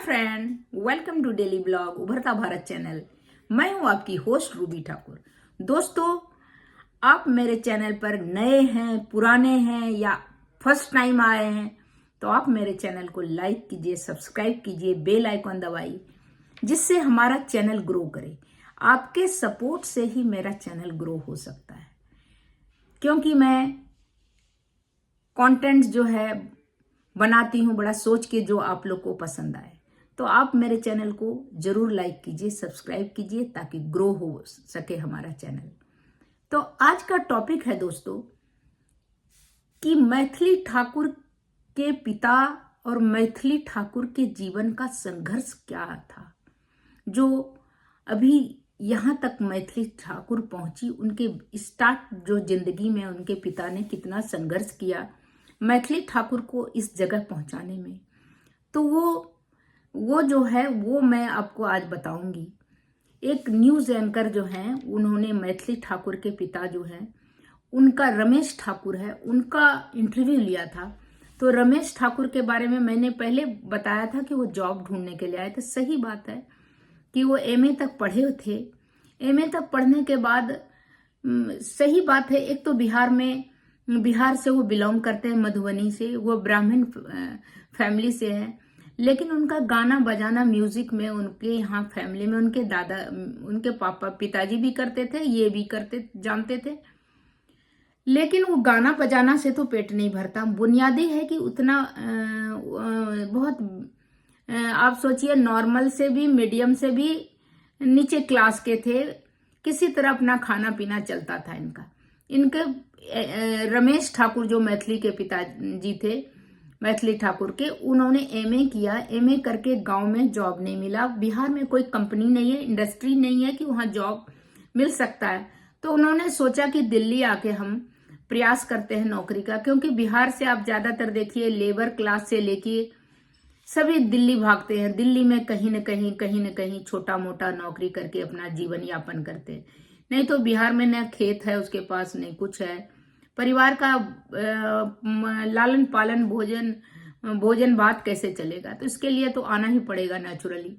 Friend, welcome to daily blog उभरता Bharat channel. मैं हूं आपकी होस्ट रूबी ठाकुर। दोस्तों, आप मेरे चैनल पर नए हैं, पुराने हैं या फर्स्ट टाइम आए हैं तो आप मेरे चैनल को लाइक कीजिए, सब्सक्राइब कीजिए, बेल आइकॉन दबाइए, जिससे हमारा चैनल ग्रो करे। आपके सपोर्ट से ही मेरा चैनल ग्रो हो सकता है, क्योंकि मैं कंटेंट जो है बनाती हूँ बड़ा सोच के, जो आप लोग को पसंद आए। तो आप मेरे चैनल को जरूर लाइक कीजिए, सब्सक्राइब कीजिए, ताकि ग्रो हो सके हमारा चैनल। तो आज का टॉपिक है दोस्तों कि मैथिली ठाकुर के पिता और मैथिली ठाकुर के जीवन का संघर्ष क्या था, जो अभी यहाँ तक मैथिली ठाकुर पहुंची। उनके स्टार्ट जो जिंदगी में उनके पिता ने कितना संघर्ष किया मैथिली ठाकुर को इस जगह पहुंचाने में, तो वो जो है वो मैं आपको आज बताऊंगी। एक न्यूज एंकर जो हैं, उन्होंने मैथिली ठाकुर के पिता जो हैं, उनका रमेश ठाकुर है, उनका इंटरव्यू लिया था। तो रमेश ठाकुर के बारे में मैंने पहले बताया था कि वो जॉब ढूंढने के लिए आए थे। सही बात है कि वो एमए तक पढ़े थे। एमए तक पढ़ने के बाद सही बात है, एक तो बिहार से वो बिलोंग करते हैं, मधुबनी से, वो ब्राह्मण फैमिली से हैं। लेकिन उनका गाना बजाना, म्यूजिक में, उनके यहाँ फैमिली में उनके पिताजी भी करते थे, ये भी जानते थे। लेकिन वो गाना बजाना से तो पेट नहीं भरता। बुनियादी है कि उतना बहुत आप सोचिए, नॉर्मल से भी, मीडियम से भी नीचे क्लास के थे। किसी तरह अपना खाना पीना चलता था इनके रमेश ठाकुर जो मैथिली के पिताजी थे, मैथिली ठाकुर के, उन्होंने एमए किया। एमए करके गांव में जॉब नहीं मिला। बिहार में कोई कंपनी नहीं है, इंडस्ट्री नहीं है कि वहां जॉब मिल सकता है। तो उन्होंने सोचा कि दिल्ली आके हम प्रयास करते हैं नौकरी का, क्योंकि बिहार से आप ज्यादातर देखिए लेबर क्लास से लेके सभी दिल्ली भागते हैं। दिल्ली में कहीं न कहीं छोटा मोटा नौकरी करके अपना जीवन यापन करते हैं। नहीं तो बिहार में न खेत है उसके पास, नहीं कुछ है। परिवार का लालन पालन, भोजन भात कैसे चलेगा? तो इसके लिए तो आना ही पड़ेगा नेचुरली।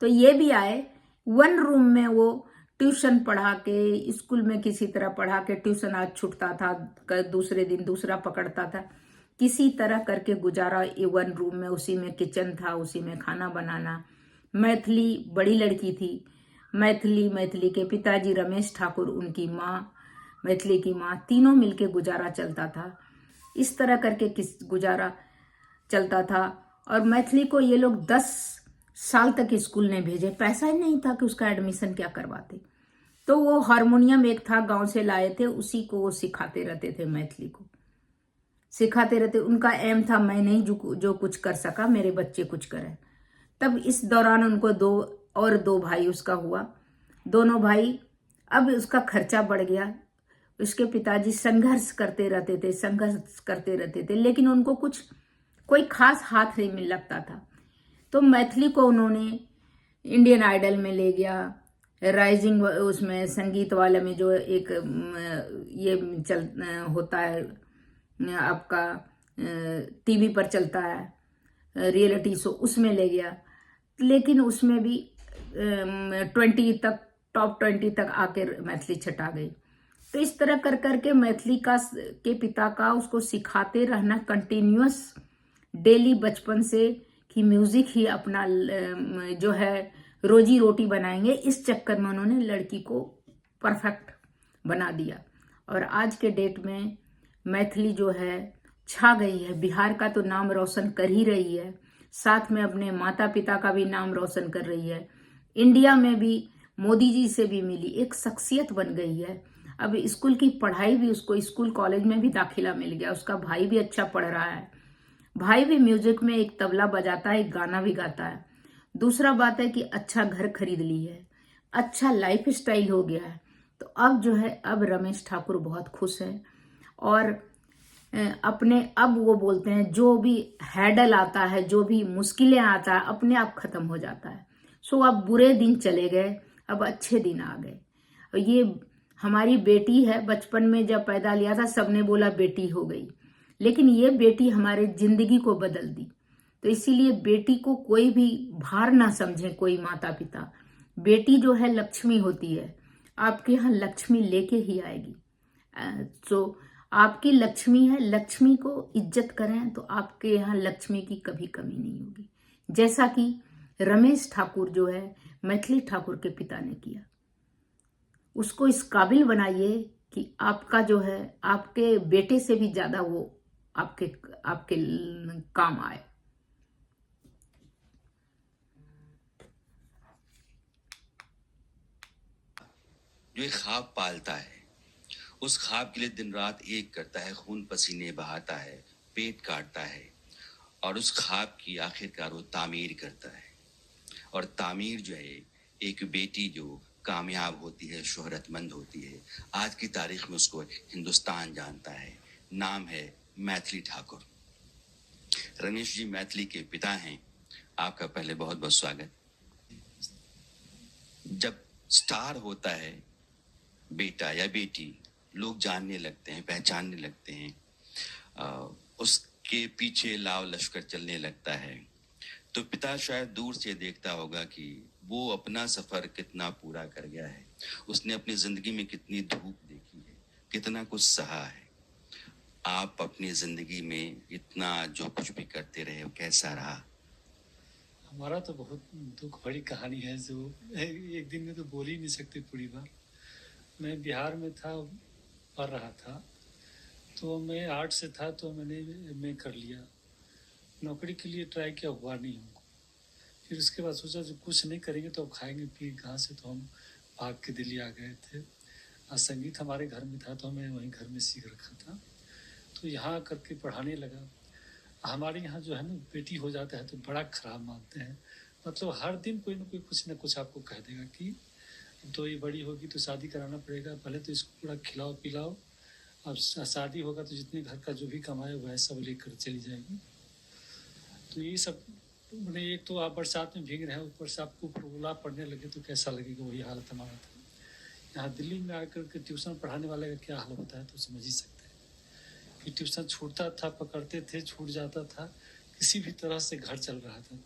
तो ये भी आए। वन रूम में वो ट्यूशन पढ़ा के, स्कूल में किसी तरह पढ़ा के, ट्यूशन आज छूटता था, दूसरे दिन दूसरा पकड़ता था, किसी तरह करके गुजारा। वन रूम में, उसी में किचन था, उसी में खाना बनाना। मैथिली बड़ी लड़की थी। मैथिली के पिताजी रमेश ठाकुर, उनकी माँ मैथिली की माँ, तीनों मिलके गुजारा चलता था। इस तरह करके गुजारा चलता था। और मैथिली को ये लोग 10 साल तक स्कूल नहीं भेजे। पैसा ही नहीं था कि उसका एडमिशन क्या करवाते। तो वो हारमोनियम एक था, गांव से लाए थे, उसी को वो सिखाते रहते थे, मैथिली को सिखाते रहते। उनका एम था, मैं नहीं जो कुछ कर सका, मेरे बच्चे कुछ करें। तब इस दौरान उनको दो भाई उसका हुआ, दोनों भाई। अब उसका खर्चा बढ़ गया। उसके पिताजी संघर्ष करते रहते थे, लेकिन उनको कोई खास हाथ नहीं मिल लगता था। तो मैथिली को उन्होंने इंडियन आइडल में ले गया, राइजिंग, उसमें संगीत वाले में, जो एक ये होता है आपका, टीवी पर चलता है रियलिटी शो, उसमें ले गया। लेकिन उसमें भी 20 तक, टॉप 20 तक आके मैथिली छटा गई। तो इस तरह कर करके मैथिली के पिता का उसको सिखाते रहना कंटिन्यूअस, डेली बचपन से, कि म्यूजिक ही अपना जो है रोजी रोटी बनाएंगे। इस चक्कर में उन्होंने लड़की को परफेक्ट बना दिया। और आज के डेट में मैथिली जो है छा गई है। बिहार का तो नाम रोशन कर ही रही है, साथ में अपने माता पिता का भी नाम रोशन कर रही है। इंडिया में भी मोदी जी से भी मिली, एक शख्सियत बन गई है। अब स्कूल की पढ़ाई भी, उसको स्कूल कॉलेज में भी दाखिला मिल गया। उसका भाई भी अच्छा पढ़ रहा है। भाई भी म्यूजिक में एक तबला बजाता है, एक गाना भी गाता है। दूसरा बात है कि अच्छा घर खरीद ली है, अच्छा लाइफ स्टाइल हो गया है। तो अब जो है, अब रमेश ठाकुर बहुत खुश है। और अब वो बोलते हैं, जो भी हैडल आता है, जो भी मुश्किलें आता है, अपने आप खत्म हो जाता है। सो अब बुरे दिन चले गए, अब अच्छे दिन आ गए। और ये हमारी बेटी है। बचपन में जब पैदा लिया था, सबने बोला बेटी हो गई, लेकिन ये बेटी हमारे जिंदगी को बदल दी। तो इसीलिए बेटी को कोई भी भार ना समझे कोई माता पिता। बेटी जो है लक्ष्मी होती है, आपके यहाँ लक्ष्मी लेके ही आएगी। तो आपकी लक्ष्मी है, लक्ष्मी को इज्जत करें तो आपके यहाँ लक्ष्मी की कभी कमी नहीं होगी। जैसा कि रमेश ठाकुर जो है मैथिली ठाकुर के पिता ने किया, उसको इस काबिल बनाइए कि आपका जो है आपके बेटे से भी ज्यादा वो आपके आपके काम आए। जो एक ख्वाब पालता है, उस ख्वाब के लिए दिन रात एक करता है, खून पसीने बहाता है, पेट काटता है और उस ख्वाब की आखिरकार वो तामीर करता है। और तामीर जो है एक बेटी जो कामयाब होती है, शोहरतमंद होती है, आज की तारीख में उसको हिंदुस्तान जानता है। नाम है मैथिली ठाकुर। रमेश जी मैथिली के पिता हैं। आपका पहले बहुत बहुत स्वागत। जब स्टार होता है बेटा या बेटी, लोग जानने लगते हैं, पहचानने लगते हैं, उसके पीछे लाव लश्कर चलने लगता है। तो पिता शायद दूर से देखता होगा कि वो अपना सफर कितना पूरा कर गया है, उसने अपनी जिंदगी में कितनी धूप देखी है, कितना कुछ सहा है। आप अपनी जिंदगी में इतना जो कुछ भी करते रहे, वो कैसा रहा? हमारा तो बहुत दुख भरी कहानी है, जो एक दिन में तो बोल ही नहीं सकते पूरी बार। मैं बिहार में था, पढ़ रहा था, तो मैं आर्ट से था, तो मैंने एमए कर लिया। नौकरी के लिए ट्राई किया, हुआ नहीं हमको। फिर उसके बाद सोचा जो कुछ नहीं करेंगे तो अब खाएंगे फिर कहाँ से, तो हम भाग के दिल्ली आ गए थे। संगीत हमारे घर में था, तो मैं वहीं घर में सीख रखा था। तो यहाँ करके पढ़ाने लगा। हमारे यहाँ जो है ना, बेटी हो जाता है तो बड़ा खराब मानते हैं। मतलब हर दिन कोई ना कोई कुछ ना कुछ आपको कह देगा कि तो ये बड़ी होगी तो शादी कराना पड़ेगा, पहले तो इसको पूरा खिलाओ पिलाओ, अब शादी होगा तो जितने घर का जो भी कमाए वह सब लेकर चली जाएगी। तो ये सब मैंने, एक तो आप बरसात में भीग रहे हैं, ऊपर से आपको ओला पड़ने लगे तो कैसा लगेगा, वही हालत हमारा था। यहाँ दिल्ली में आकर के ट्यूशन पढ़ाने वाले का क्या हाल होता है तो समझ ही सकते हैं कि ट्यूशन छूटता था, पकड़ते थे, छूट जाता था, किसी भी तरह से घर चल रहा था।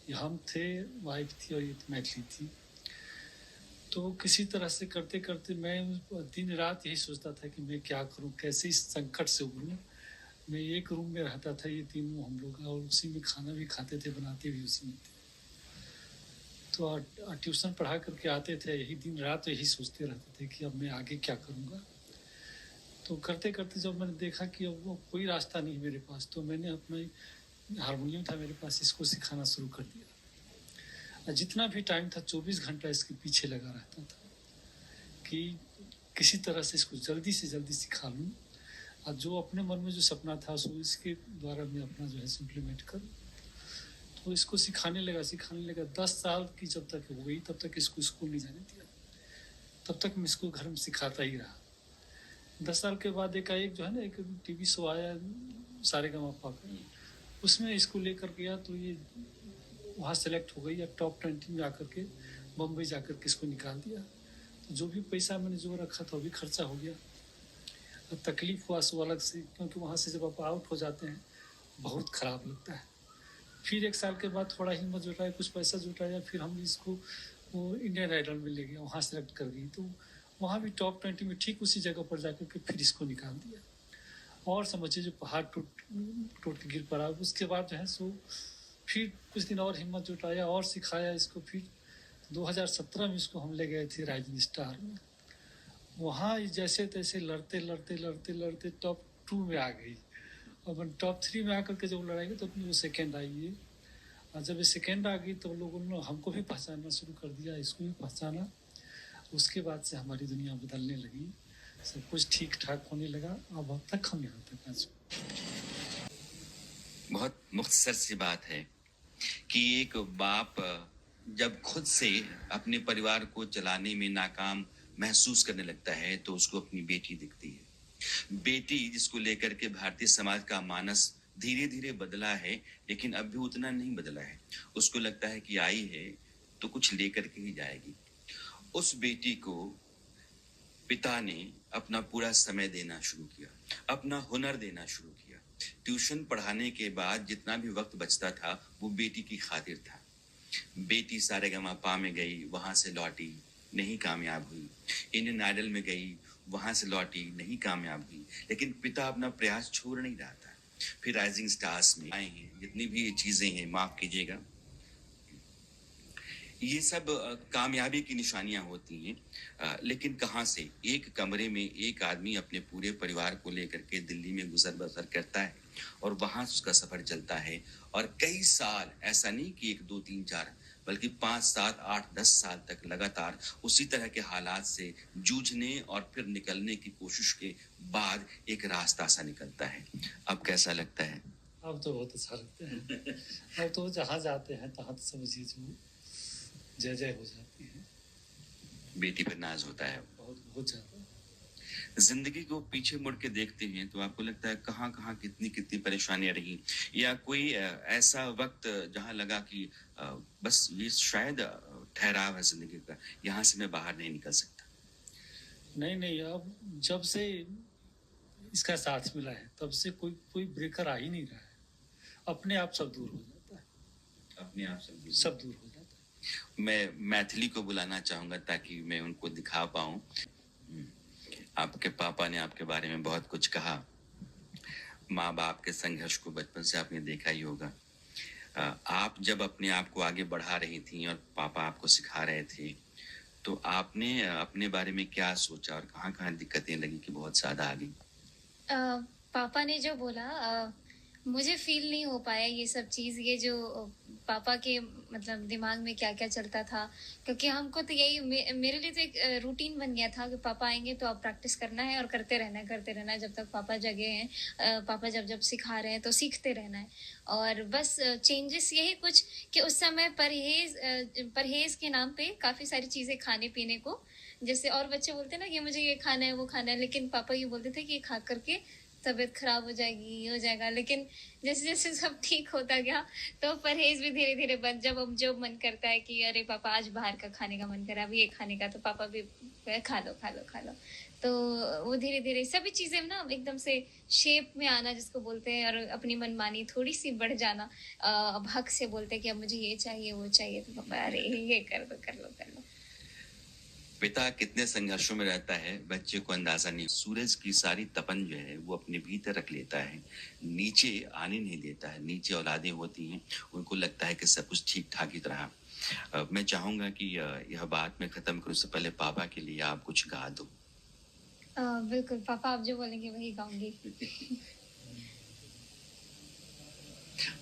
ये हम थे, वाइफ थी और ये मैथिली थी। तो किसी तरह से करते करते मैं दिन रात यही सोचता था कि मैं क्या करूं, कैसे इस संकट से उभरूं। मैं एक रूम में रहता था, ये तीनों हम लोग, और उसी में खाना भी खाते थे, बनाते भी उसी में थे। तो ट्यूशन पढ़ा करके आते थे, यही दिन रात यही सोचते रहते थे कि अब मैं आगे क्या करूँगा। तो करते करते जब मैंने देखा कि अब वो कोई रास्ता नहीं मेरे पास, तो मैंने अपना हारमोनियम था मेरे पास, इसको सिखाना शुरू कर दिया। जितना भी टाइम था 24 घंटा इसके पीछे लगा रहता था कि किसी तरह से इसको जल्दी से जल्दी सिखा लूँ, और जो अपने मन में जो सपना था सो इसके द्वारा मैं अपना जो है इम्प्लीमेंट करूँ। तो इसको सिखाने लगा। 10 साल की जब तक हो गई तब तक इसको स्कूल नहीं जाने दिया, तब तक मैं इसको घर में सिखाता ही रहा। 10 साल के बाद एक जो है ना, एक टीवी शो आया सारेगामापा का, उसमें इसको लेकर गया तो ये वहाँ सेलेक्ट हो गई, या टॉप 20 में आकर के बम्बई जाकर के इसको निकाल दिया। तो जो भी पैसा मैंने जो रखा था वो भी खर्चा हो गया। तकलीफ हुआ सो अलग से, क्योंकि वहाँ से जब आप आउट हो जाते हैं बहुत ख़राब लगता है। फिर 1 साल के बाद थोड़ा हिम्मत जुटाया, कुछ पैसा जुटाया, फिर हम इसको वो इंडियन आइडल में ले गया, वहाँ सेलेक्ट कर गई। तो वहाँ भी टॉप 20 में ठीक उसी जगह पर जाकर के फिर इसको निकाल दिया। और समझिए जो पहाड़ टूट गिर पड़ा, उसके बाद जो है सो फिर कुछ दिन और हिम्मत जुटाया और सिखाया इसको। फिर 2017 में इसको हम ले गए थे राइजिंग स्टार में। वहाँ जैसे तैसे लड़ते लड़ते लड़ते लड़ते टॉप 2 में आ गई। और टॉप 3 में आकर के जब लड़ाई तो अपनी वो सेकेंड आई है। और जब ये सेकेंड आ गई तो लोगों ने हमको भी पहचानना शुरू कर दिया, इसको भी पहचाना। उसके बाद से हमारी दुनिया बदलने लगी, सब कुछ ठीक ठाक होने लगा। अब तक हम यहाँ तक आ चुके। बहुत मुख्तसर सी बात है कि एक बाप जब खुद से अपने परिवार को चलाने में नाकाम महसूस करने लगता है तो उसको अपनी बेटी दिखती है। बेटी जिसको लेकर के भारतीय समाज का मानस धीरे धीरे बदला है, लेकिन अब भी उतना नहीं बदला है। उसको लगता है कि आई है तो कुछ लेकर के ही जाएगी। उस बेटी को पिता ने अपना पूरा समय देना शुरू किया, अपना हुनर देना शुरू किया। ट्यूशन पढ़ाने के बाद जितना भी वक्त बचता था वो बेटी की खातिर था। बेटी सारेगामापा में गई, वहां से लौटी, नहीं कामयाब हुई। इंडियन आइडल में गई, वहां से लौटी, नहीं कामयाब हुई। लेकिन पिता अपना प्रयास छोड़ नहीं रहा था। फिर राइजिंग स्टार्स में आए हैं, जितनी भी चीजें हैं, माफ कीजिएगा, ये सब कामयाबी की निशानियां होती हैं। लेकिन कहाँ से एक कमरे में एक आदमी अपने पूरे परिवार को लेकर के दिल्ली में गुजर बसर करता है और वहां उसका सफर चलता है। और कई साल, ऐसा नहीं कि 1 2 3 4, बल्कि 5 7 8 10 साल तक लगातार उसी तरह के हालात से जूझने और फिर निकलने की कोशिश के बाद एक रास्ता सा निकलता है। अब कैसा लगता है? अब तो बहुत अच्छा लगता है। अब तो जहाँ जाते हैं तहाँ तो समझिए जो जय जय हो जाती है। बेटी पर नाज होता है। बहुत बहुत ज्यादा। जिंदगी को पीछे मुड़ के देखते हैं तो आपको लगता है कहाँ कहाँ कितनी कितनी परेशानियां रही, या कोई ऐसा वक्त जहाँ लगा कि बस ये शायद ठहराव है जिंदगी का, यहाँ से मैं बाहर नहीं निकल सकता? नहीं नहीं, अब जब से इसका साथ मिला है तब से कोई कोई ब्रेकर आ ही नहीं रहा है। अपने आप सब दूर हो जाता है। अपने आप सब दूर हो जाता है। मैं मैथिली को बुलाना चाहूंगा ताकि मैं उनको दिखा पाऊं। आपके पापा ने आपके बारे में बहुत कुछ कहा। माँ बाप के संघर्ष को बचपन से आपने देखा ही होगा। आप जब अपने आप को आगे बढ़ा रही थी और पापा आपको सिखा रहे थे, तो आपने अपने बारे में क्या सोचा और कहाँ कहाँ दिक्कतें लगी कि बहुत ज्यादा आ गई? पापा ने जो बोला, मुझे फील नहीं हो पाया ये सब चीज़, ये जो पापा के मतलब दिमाग में क्या क्या चलता था। क्योंकि हमको तो यही मेरे लिए तो एक रूटीन बन गया था कि पापा आएंगे तो अब प्रैक्टिस करना है और करते रहना है जब तक पापा जगे हैं। पापा जब जब सिखा रहे हैं तो सीखते रहना है। और बस चेंजेस यही कुछ कि उस समय परहेज के नाम पे काफ़ी सारी चीज़ें खाने पीने को, जैसे और बच्चे बोलते हैं ना कि मुझे ये खाना है वो खाना है, लेकिन पापा ये बोलते थे कि ये खा करके तबीयत खराब हो जाएगी, ये हो जाएगा। लेकिन जैसे जैसे सब ठीक होता गया तो परहेज भी धीरे धीरे बंद। जब मन करता है कि अरे पापा आज बाहर का खाने का मन कर रहा है, अभी ये खाने का, तो पापा भी खा लो खा लो खा लो। तो वो धीरे धीरे सभी चीजें ना एकदम से शेप में आना जिसको बोलते हैं, और अपनी मनमानी थोड़ी सी बढ़ जाना। अब हक से बोलते हैं कि अब मुझे ये चाहिए वो चाहिए, तो पापा अरे ये कर दो कर लो कर लो। पिता कितने संघर्षों में रहता है बच्चे को अंदाजा नहीं। सूरज की सारी तपन जो है वो अपने भीतर रख लेता है, नीचे आने नहीं देता है। नीचे औलादें होती हैं, उनको लगता है कि सब कुछ ठीक ठाक ही रहा। मैं चाहूंगा कि यह बात मैं खत्म करूं उससे पहले पापा के लिए आप कुछ गा दो। बिल्कुल, पापा आप जो बोलेंगे वही गाऊंगी।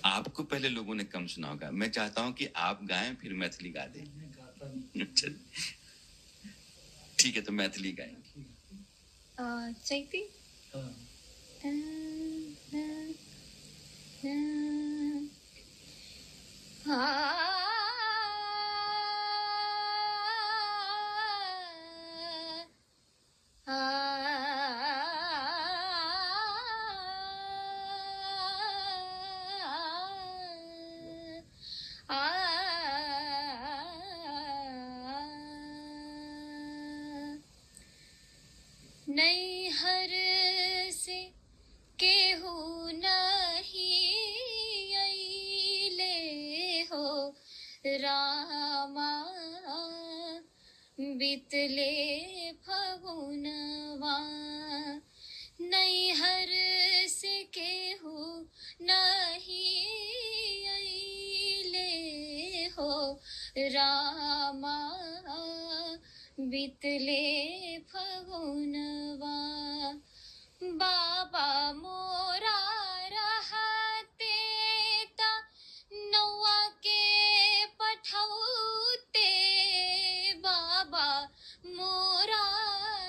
आपको पहले लोगों ने कम सुना होगा, मैं चाहता हूं कि आप गाएं फिर मैथिली गा दें। मैं गाता नहीं। ठीक है, तो मैथिली गाएं। चैती। हाँ। नैहर से केहू नहीं अइले हो रामा, बितले फगुनवा। नैहर से केहू नहीं अइले हो रामा, बितले फगुनवा। बाबा मोरा रहते ता नौआ के पठौते, बाबा मोरा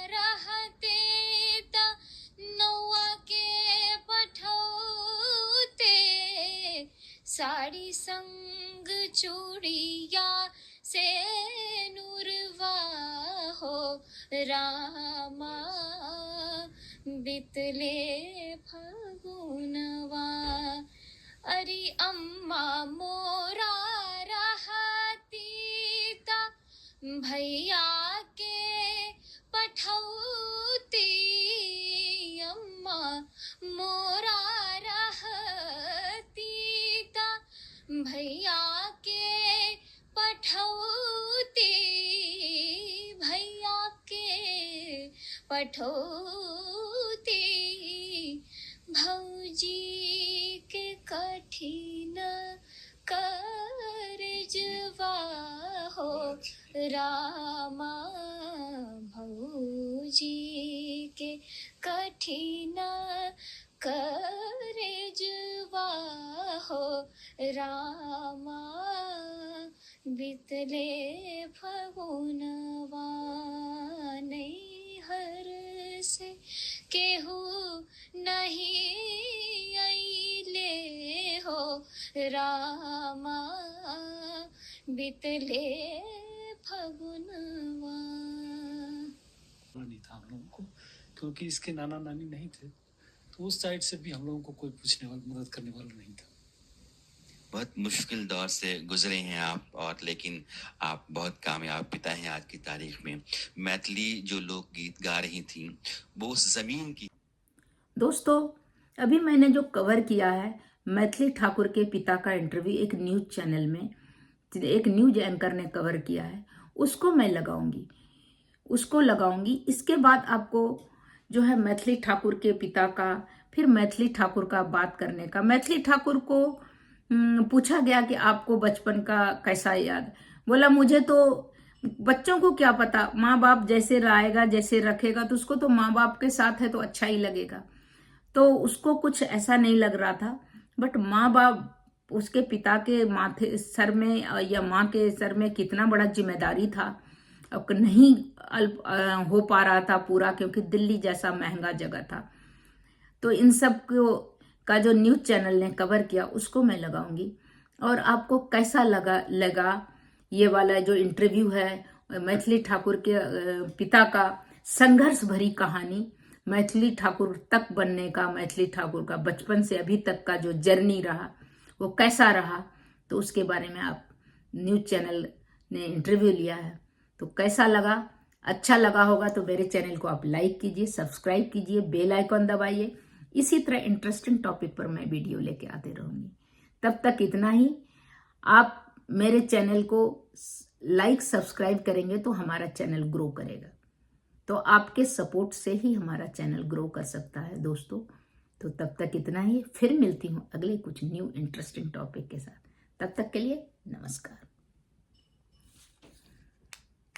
रहते ता नौआ के पठौते। साड़ी संग चूड़िया से नूरवा हो रामा, बितले फगुनवा। अरे अम्मा मोरा रहती ता भैया के पठौती, अम्मा मोरा भैया के पठौती, भैया के पठौती, भौजी के कठिन करजवा हो रामा, भौजी के कठिन करजवा हो रामा, बितले फगुनवा नैहर से केहू नहीं अइले हो रामा, बितले फगुनवा। नहीं था हम लोगों को, क्योंकि इसके नाना नानी नहीं थे, तो उस साइड से भी हम लोगों को कोई पूछने वाला, मदद करने वाला नहीं था। बहुत मुश्किल दौर से गुजरे हैं आप, और लेकिन आप बहुत कामयाब पिता हैं आज की तारीख में। मैथिली जो लोकगीत गा रही थी वो उस जमीन की। दोस्तों, अभी मैंने जो कवर किया है मैथिली ठाकुर के पिता का इंटरव्यू एक न्यूज चैनल में, एक न्यूज एंकर ने कवर किया है, उसको मैं लगाऊंगी। इसके बाद आपको जो है मैथिली ठाकुर के पिता का, फिर मैथिली ठाकुर का बात करने का। मैथिली ठाकुर को पूछा गया कि आपको बचपन का कैसा याद, बोला मुझे तो बच्चों को क्या पता, माँ बाप जैसे लाएगा जैसे रखेगा तो उसको तो माँ बाप के साथ है तो अच्छा ही लगेगा। तो उसको कुछ ऐसा नहीं लग रहा था, बट माँ बाप उसके पिता के माथे सर में या माँ के सर में कितना बड़ा जिम्मेदारी था, अब नहीं हो पा रहा था पूरा, क्योंकि दिल्ली जैसा महंगा जगह था। तो इन सब को का जो न्यूज चैनल ने कवर किया उसको मैं लगाऊंगी। और आपको कैसा लगा ये वाला जो इंटरव्यू है मैथिली ठाकुर के पिता का, संघर्ष भरी कहानी, मैथिली ठाकुर तक बनने का, मैथिली ठाकुर का बचपन से अभी तक का जो जर्नी रहा वो कैसा रहा, तो उसके बारे में आप न्यूज चैनल ने इंटरव्यू लिया है। तो कैसा लगा, अच्छा लगा होगा तो मेरे चैनल को आप लाइक कीजिए, सब्सक्राइब कीजिए, बेल आइकॉन दबाइए। इसी तरह इंटरेस्टिंग टॉपिक पर मैं वीडियो लेके आते रहूंगी। तब तक इतना ही। आप मेरे चैनल को लाइक सब्सक्राइब करेंगे तो हमारा चैनल ग्रो करेगा। तो आपके सपोर्ट से ही हमारा चैनल ग्रो कर सकता है दोस्तों। तो तब तक इतना ही, फिर मिलती हूँ अगले कुछ न्यू इंटरेस्टिंग टॉपिक के साथ। तब तक के लिए नमस्कार।